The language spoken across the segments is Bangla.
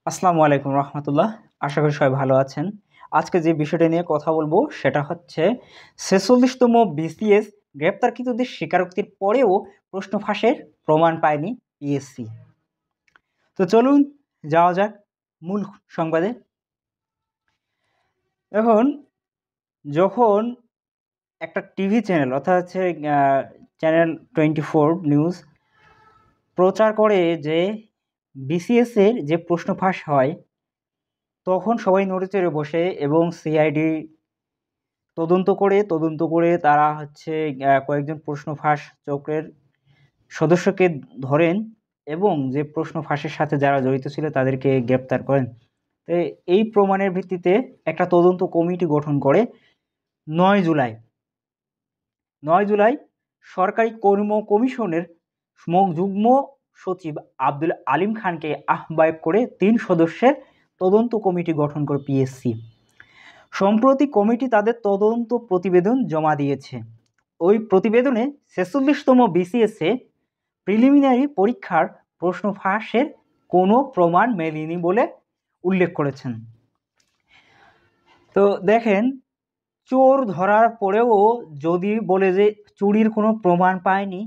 আসসালামু আলাইকুম রহমতুল্লাহ। আশা করি সবাই ভালো আছেন। আজকে যে বিষয়টা নিয়ে কথা বলবো সেটা হচ্ছে ৪৬তম বিসিএস গ্রেপ্তারকৃতদের স্বীকারোক্তির পরেও প্রশ্ন ফাঁসের প্রমাণ পায়নি পিএসসি। তো চলুন যাওয়া যাক মূল সংবাদে। এখন যখন একটা টিভি চ্যানেল অর্থাৎ হচ্ছে চ্যানেল 24 নিউজ প্রচার করে যে বিসিএস এর যে প্রশ্ন ফাঁস হয়, তখন সবাই নড়েচড়ে বসে এবং সিআইডি তদন্ত করে তারা হচ্ছে কয়েকজন প্রশ্ন ফাঁস চক্রের সদস্যকে ধরেন এবং যে প্রশ্ন ফাঁসের সাথে যারা জড়িত ছিল তাদেরকে গ্রেপ্তার করেন। তো এই প্রমাণের ভিত্তিতে একটা তদন্ত কমিটি গঠন করে ৯ জুলাই ৯ জুলাই সরকারি কর্ম কমিশনের যুগ্ম সচিব আব্দুল আলিম খানকে আহ্বায়ক করে ৩ সদস্যের তদন্ত কমিটি গঠন করে পিএসসি। সম্প্রতি কমিটি তাদের তদন্ত প্রতিবেদন জমা দিয়েছে। ওই প্রতিবেদনে ৪৬তম বিসিএসে প্রিলিমিনারি পরীক্ষার প্রশ্ন ফাঁসের কোনো প্রমাণ মেলেনি বলে উল্লেখ করেছেন। তো দেখেন, চোর ধরার পরেও যদি বলে যে চুরির কোনো প্রমাণ পায়নি,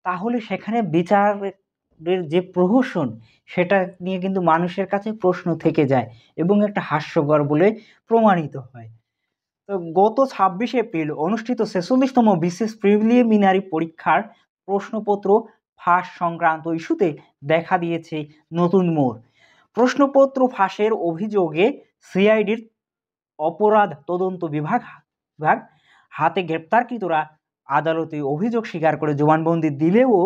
তাহলে সেখানে বিচারের যে প্রহসন সেটা নিয়ে কিন্তু মানুষের কাছে প্রশ্ন থেকে যায় এবং একটা হাস্যকর বলে প্রমাণিত হয়। তো গত ২৬ এপ্রিল অনুষ্ঠিত ৪৬তম বিসিএস প্রিলিমিনারি পরীক্ষার প্রশ্নপত্র ফাঁস সংক্রান্ত ইস্যুতে দেখা দিয়েছে নতুন মোড়। প্রশ্নপত্র ফাঁসের অভিযোগে সিআইডির অপরাধ তদন্ত বিভাগ হাতে গ্রেপ্তারকৃতরা আদালতে অভিযোগ স্বীকার করে জবানবন্দি দিলেও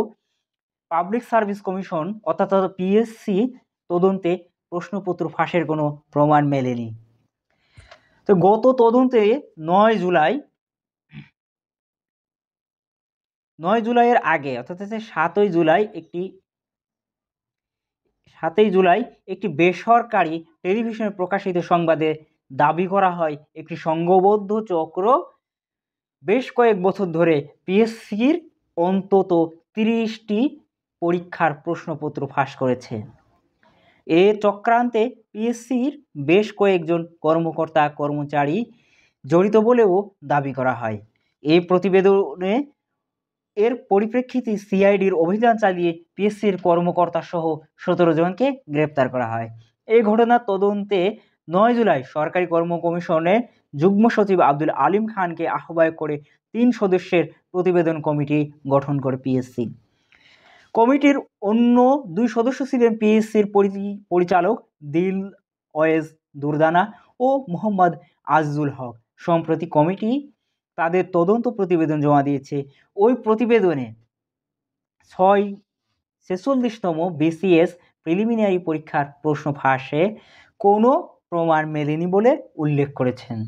পাবলিক সার্ভিস কমিশন অর্থাৎ পিএসসি তদন্তে প্রশ্নপত্র ফাঁসের কোনো প্রমাণ মেলেনি। তো গত তদন্তে ৯ জুলাইয়ের আগে অর্থাৎ ৭ই জুলাই একটি বেসরকারি টেলিভিশনে প্রকাশিত সংবাদে দাবি করা হয় একটি সংঘবদ্ধ চক্র বেশ কয়েক বছর ধরে পিএসসির অন্তত ৩০টি পরীক্ষার প্রশ্নপত্র ফাঁস করেছে। এ চক্রান্তে পিএসসির বেশ কয়েকজন কর্মকর্তা কর্মচারী জড়িত বলেও দাবি করা হয়। এই প্রতিবেদনে এর পরিপ্রেক্ষিতে সিআইডির অভিযান চালিয়ে পিএসসির কর্মকর্তা সহ ১৭ জনকে গ্রেপ্তার করা হয়। এই ঘটনার তদন্তে ৯ জুলাই সরকারি কর্ম কমিশনের যুগ্ম সচিব আব্দুল আলিম খানকে আহ্বায়ক করে ৩ সদস্যের প্রতিবেদন কমিটি গঠন করে পিএসসি। কমিটির অন্য ২ সদস্য ছিলেন পিএসসির পরিচালক দিল ওয়েজ দুরদানা ও মোহাম্মদ আজিজুল হক। সম্প্রতি কমিটি তাদের তদন্ত প্রতিবেদন জমা দিয়েছে। ওই প্রতিবেদনে ৪৬তম বিসিএস প্রিলিমিনারি পরীক্ষার প্রশ্ন ফাঁসে কোনো প্রমাণ মেলেনি বলে উল্লেখ করেছেন।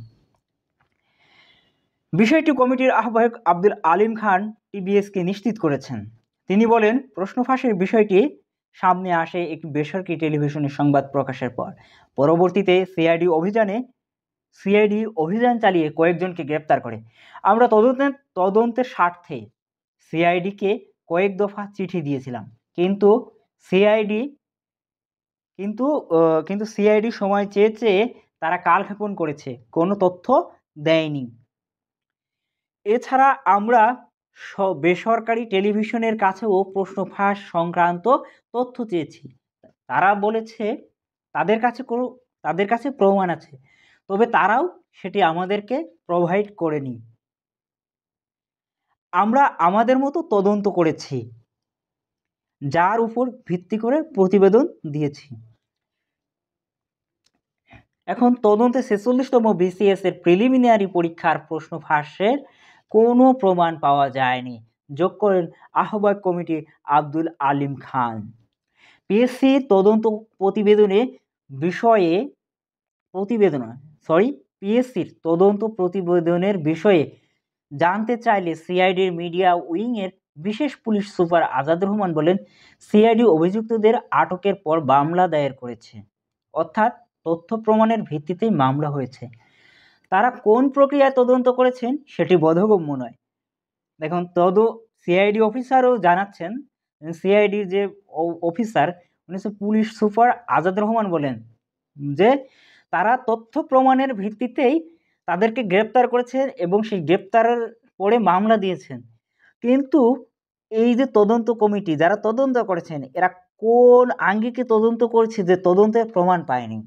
বিষয়টি কমিটির আহ্বায়ক আব্দুল আলিম খান টিবিএসকে নিশ্চিত করেছেন। তিনি বলেন, প্রশ্ন ফাঁসের বিষয়টি সামনে আসে একটি বেসরকারি টেলিভিশনের সংবাদ প্রকাশের পর। পরবর্তীতে সিআইডি অভিযান চালিয়ে কয়েকজনকে গ্রেপ্তার করে। আমরা তদন্তের স্বার্থে সিআইডিকে কয়েক দফা চিঠি দিয়েছিলাম, কিন্তু সিআইডি সময় চেয়ে তারা কালক্ষেপণ করেছে, কোনো তথ্য দেয়নি। এছাড়া আমরা বেসরকারি টেলিভিশনের কাছেও প্রশ্ন ফাঁস সংক্রান্ত তথ্য চেয়েছি। তারা বলেছে তাদের কাছে প্রমাণ আছে, তবে তারাও সেটি আমাদেরকে প্রোভাইড করেনি। আমরা আমাদের মতো তদন্ত করেছি, যার উপর ভিত্তি করে প্রতিবেদন দিয়েছি। এখন তদন্তে ৪৬তম বিসিএস এর প্রিলিমিনারি পরীক্ষার প্রশ্ন ফাঁসের কোনো প্রমাণ পাওয়া যায়নি, যোগ করেন আহ্বায়ক কমিটি আব্দুল আলিম খান। পিএসসির তদন্ত প্রতিবেদনের বিষয়ে জানতে চাইলে সিআইডির মিডিয়া উইংয়ের বিশেষ পুলিশ সুপার আজাদ রহমান বলেন, সিআইডি অভিযুক্তদের আটকের পর মামলা দায়ের করেছে, অর্থাৎ তথ্য প্রমাণের ভিত্তিতেই মামলা হয়েছে। তারা কোন প্রক্রিয়ায় তদন্ত করেছেন সেটি বোধগম্য নয়। দেখুন, সিআইডি অফিসারও জানাচ্ছেন, সিআইডির যে officer police super Azad Rahman বলেন যে তারা তথ্য প্রমাণের ভিত্তিতেই তাদেরকে গ্রেপ্তার করেছেন এবং সেই গ্রেপ্তারের পরে মামলা দিয়েছেন। কিন্তু এই যে তদন্ত কমিটি যারা তদন্ত করেছেন এরা কোন আঙ্গিকে তদন্ত করেছে যে তদন্তের প্রমাণ পায়নি।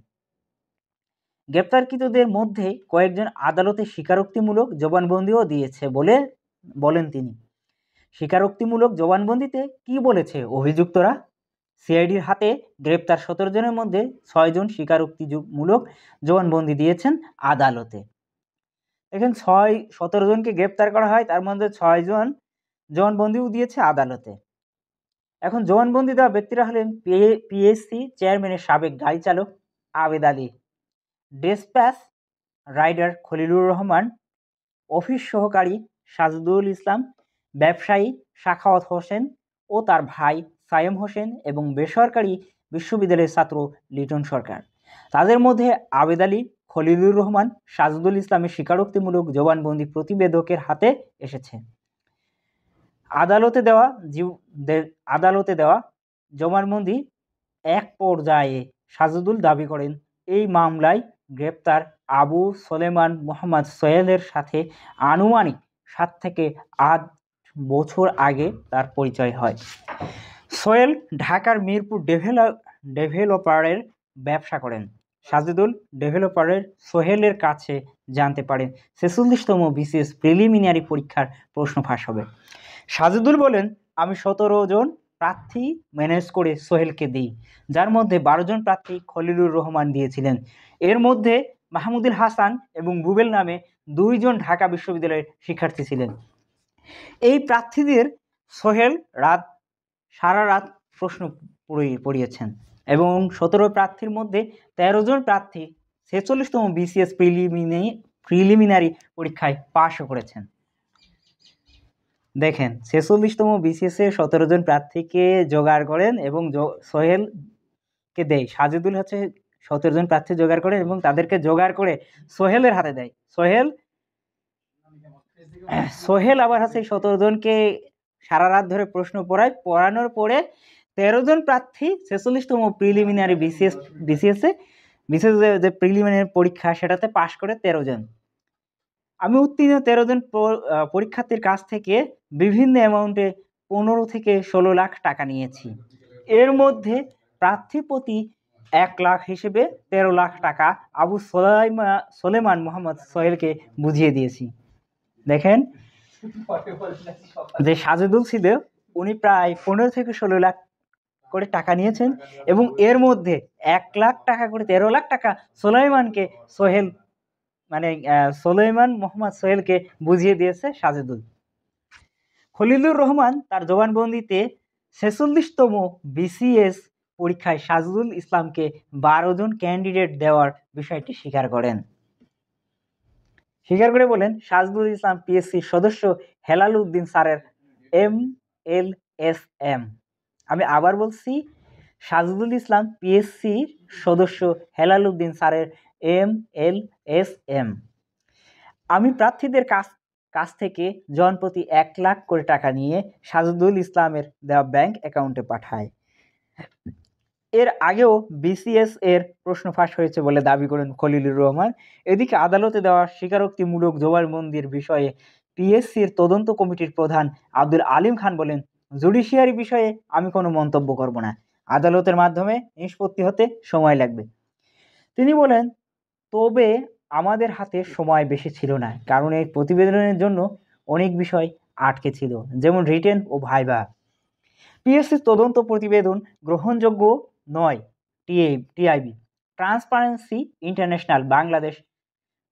গ্রেপ্তারকৃতদের মধ্যে কয়েকজন আদালতে স্বীকারোক্তিমূলক জবানবন্দিও দিয়েছে বলে বলেন তিনি। স্বীকারোক্তিমূলক জবানবন্দিতে কি বলেছে অভিযুক্তরা? সিআইডির হাতে গ্রেপ্তার 17 জনের মধ্যে 6 জন স্বীকারোক্তিমূলক জবানবন্দি দিয়েছেন আদালতে। দেখেন 17 জনকে গ্রেপ্তার করা হয়, তার মধ্যে 6 জন জবানবন্দিও দিয়েছে আদালতে। এখন জবানবন্দি দেওয়া ব্যক্তিরা হলেন পিএসসি চেয়ারম্যানের সাবেক গাড়ি চালক Abed Ali, dispatch rider Khalilur Rahman, office সহকারী সাজদুল ইসলাম, ব্যবসায়ী সাখাওয়াত হোসেন ও তার ভাই সায়েম হোসেন এবং বেসরকারি বিশ্ববিদ্যালয়ের ছাত্র লিটন সরকার। তাদের মধ্যে আবেদ আলী, খলিলুর রহমান, সাজদুল ইসলামের স্বীকারোক্তিমূলক জবানবন্দি প্রতিবেদকের হাতে এসেছে। আদালতে দেওয়া জবানবন্দি এক পর্যায়ে সাজদুল দাবি করেন এই মামলায় গ্রেপ্তার আবু সোলেমান মোহাম্মদ সোহেলের সাথে আনুমানিক 7 থেকে 8 বছর আগে তার পরিচয় হয়। সোহেল ঢাকার মিরপুর ডেভেলপারের ব্যবসা করেন। সাজদুল ডেভেলপারের সোহেলের কাছে জানতে পারেন 46তম বিসিএস প্রিলিমিনারি পরীক্ষার প্রশ্ন ফাঁস হবে। সাজদুল বলেন, আমি 17 জন প্রার্থী ম্যানেজ করে সোহেলকে দিই, যার মধ্যে 12 জন প্রার্থী খলিলুর রহমান দিয়েছিলেন। এর মধ্যে মাহমুদুল হাসান এবং রুবেল নামে 2 জন ঢাকা বিশ্ববিদ্যালয়ের শিক্ষার্থী ছিলেন। এই প্রার্থীদের সোহেল সারা রাত প্রশ্ন পড়িয়েছেন এবং 17 প্রার্থীর মধ্যে 13 জন প্রার্থী 46তম বিসিএস প্রিলিমিনারি পরীক্ষায় পাশও করেছেন। দেখেন 46তম বিসিএস এ 17 জন প্রার্থীকে জোগাড় করেন এবং সোহেলকে দেয়। সাজেদুল হচ্ছে 17 জন প্রার্থী জোগাড় করেন এবং তাদেরকে জোগাড় করে সোহেলের হাতে দেয়। সোহেল আবার হচ্ছে 17 জনকে সারা রাত ধরে প্রশ্ন পড়ানোর পরে 13 জন প্রার্থী 46তম প্রিলিমিনারি বিসিএস যে প্রিলিমিনারি পরীক্ষা সেটাতে পাশ করে 13 জন। আমি উত্তীর্ণ 13 জন পরীক্ষার্থীর কাছ থেকে বিভিন্ন অ্যামাউন্টে 15 থেকে 16 লাখ টাকা নিয়েছি। এর মধ্যে প্রার্থী প্রতি 1 লাখ হিসেবে 13 লাখ টাকা আবু সোলেমান মোহাম্মদ সোহেলকে বুঝিয়ে দিয়েছি। দেখেন যে সাজেদুল ছিল উনি প্রায় 15 থেকে 16 লাখ করে টাকা নিয়েছেন এবং এর মধ্যে 1 লাখ টাকা করে 13 লাখ টাকা সোলেমান মোহাম্মদ সোহেলকে বুঝিয়ে দিয়েছে সাজেদুল। খলিলুর রহমান তার জবানবন্দিতে 46তম বিসিএস পরীক্ষায় সাজদুল ইসলামকে 12 জন ক্যান্ডিডেট দেওয়ার বিষয়টি স্বীকার করে বলেন, সাজদুল ইসলাম পিএসসির সদস্য হেলাল উদ্দিন স্যারের MLSM। আমি আবার বলছি, সাজদুল ইসলাম পিএসসির সদস্য হেলাল উদ্দিন স্যারের MLSM। আমি প্রার্থীদের কাছ থেকে জনপ্রতি 1 লাখ করে টাকা নিয়ে সাজদুল ইসলামের দেওয়া ব্যাংক অ্যাকাউন্টে পাঠায়। এর আগেও বিসিএস এর প্রশ্ন ফাঁস হয়েছে বলে দাবি করেন খলিলুর রহমান। এদিকে আদালতে দেওয়া স্বীকারোক্তিমূলক জবানবন্দির বিষয়ে পিএসসির তদন্ত কমিটির প্রধান আব্দুল আলিম খান বলেন, জুডিশিয়ারি বিষয়ে আমি কোনো মন্তব্য করব না, আদালতের মাধ্যমে নিষ্পত্তি হতে সময় লাগবে। তিনি বলেন, তবে আমাদের হাতে সময় বেশি ছিল না, কারণ এই প্রতিবেদনের জন্য অনেক বিষয় আটকে ছিল, যেমন রিটেন ও ভাইভা। পিএসসির তদন্ত প্রতিবেদন গ্রহণযোগ্য নয়। TIB transparency international Bangladesh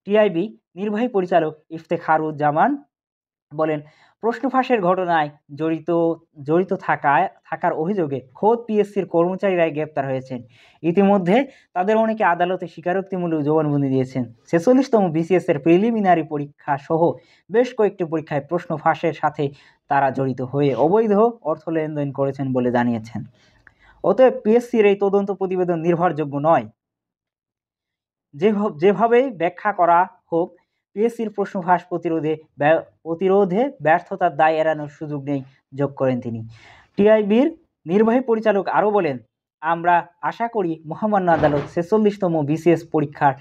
TIB নির্বাহী পরিচালক ইফতেখারুজ্জামান বলেন, প্রশ্ন ফাঁসের ঘটনায় জড়িত থাকার অভিযোগে খোদ পিএসসির কর্মচারীরাই গ্রেপ্তার হয়েছেন। ইতিমধ্যে তাদের অনেকে আদালতে স্বীকারোক্তিমূলক জবানবন্দি দিয়েছেন। 46তম বিসিএস এর প্রিলিমিনারি পরীক্ষা সহ বেশ কয়েকটি পরীক্ষায় প্রশ্ন ফাঁসের সাথে তারা জড়িত হয়ে অবৈধ অর্থ লেনদেন করেছেন বলে জানিয়েছেন। অতএব পিএসসির এই তদন্ত প্রতিবেদন নির্ভরযোগ্য নয়। যেভাবেই ব্যাখ্যা করা হোক, পিএসসির প্রশ্ন ফাঁস প্রতিরোধে ব্যর্থতার দায় এড়ানোর সুযোগ নেই, যোগ করেন তিনি। টিআইবির নির্বাহী পরিচালক আরও বলেন, আমরা আশা করি মহামান্য আদালত 46তম বিসিএস পরীক্ষার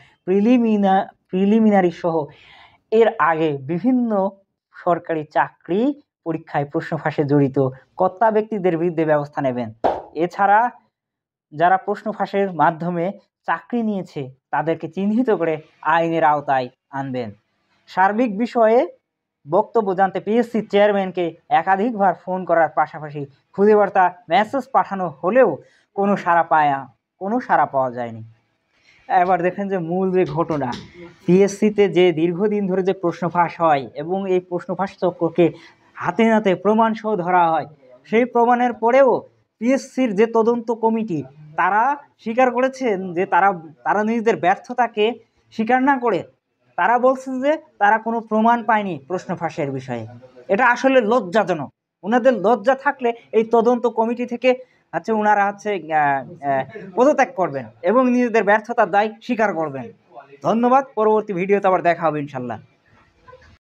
প্রিলিমিনারি সহ এর আগে বিভিন্ন সরকারি চাকরি পরীক্ষায় প্রশ্ন ফাঁসে জড়িত কর্তা ব্যক্তিদের বিরুদ্ধে ব্যবস্থা নেবেন। এছাড়া যারা প্রশ্ন ফাঁসের মাধ্যমে চাকরি নিয়েছে তাদেরকে চিহ্নিত করে আইনের আওতায় আনবেন। সার্বিক বিষয়ে বক্তব্য জানতে পিএসসি চেয়ারম্যানকে একাধিকবার ফোন করার পাশাপাশি খুদে বার্তা মেসেজ পাঠানো হলেও কোনো সাড়া পাওয়া যায়নি। এবার দেখেন যে মূল যে ঘটনা, পিএসসিতে যে দীর্ঘদিন ধরে যে প্রশ্ন ফাঁস হয় এবং এই প্রশ্ন ফাঁস চক্রকে হাতে নাতে প্রমাণ সহ ধরা হয়, সেই প্রমাণের পরেও পিএসসির যে তদন্ত কমিটি তারা স্বীকার করেছেন যে তারা নিজেদের ব্যর্থতাকে স্বীকার না করে তারা বলছেন যে তারা কোনো প্রমাণ পায়নি প্রশ্ন ফাঁসের বিষয়ে। এটা আসলে লজ্জাজনক। ওনাদের লজ্জা থাকলে এই তদন্ত কমিটি থেকে ওনারা পদত্যাগ করবেন এবং নিজেদের ব্যর্থতার দায় স্বীকার করবেন। ধন্যবাদ। পরবর্তী ভিডিওতে আবার দেখা হবে ইনশাল্লাহ।